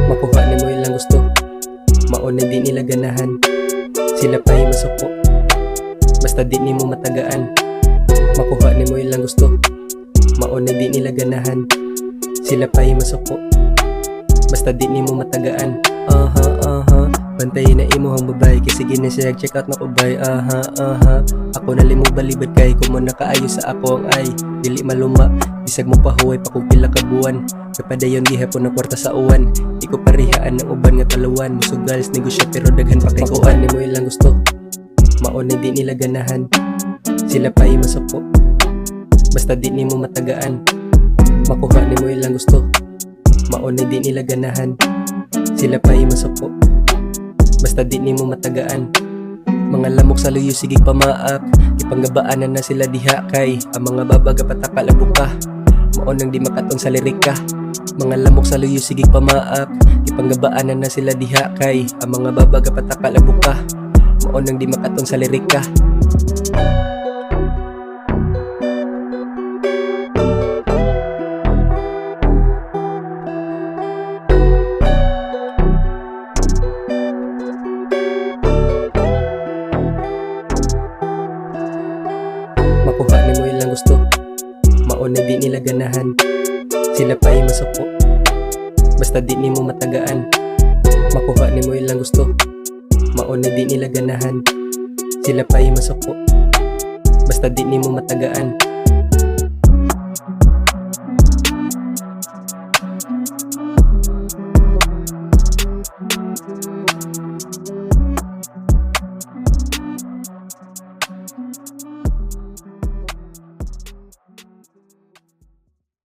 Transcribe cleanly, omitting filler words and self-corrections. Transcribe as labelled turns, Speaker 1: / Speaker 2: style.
Speaker 1: Makuha ni mo ilang gusto, mauna di nila ganahan. Sila pa'y masuko, basta di ni mo matagaan. Makuha ni mo ilang gusto, mauna di nila ganahan. Sila pa'y masuko, basta di ni mo matagaan. Bantayin na imo ang babay, kay sige na siya check out na kubay. Ako na limo balibad kay kung mo nakaayo sa ako ang ay dili maluma, bisag mo pahuway pa kung pila ka buwan. Kapadayon gihapon na kwarta sa uwan, di ko parihaan ng uban nga talawan. Musugals negosyo pero daghan pa kay kuan. Ni mo ilang gusto, mauna di nila ganahan. Sila pa'y masuko, basta di ni mo matagaan. Makuha ni mo ilang gusto, mauna di nila ganahan. Sila pa'y masuko, basta di ni mo matagaan. Mga lamok sa luyo sigig pamaak, ipanggabaanan na sila diha kay ang mga babaga patakal ang buka. Maunang di makaton sa lirika. Mga lamok sa luyo sigig pamaak, ipanggabaanan na sila diha kay ang mga babaga patakal ang buka. Maunang di makaton sa lirika. Makuha ni mo ilang gusto, mauna di nila ganahan. Sila pa'y masuko, basta di ni mo matagaan. Makuha ni mo ilang gusto, mauna di nila ganahan. Sila pa'y masuko, basta di ni mo matagaan.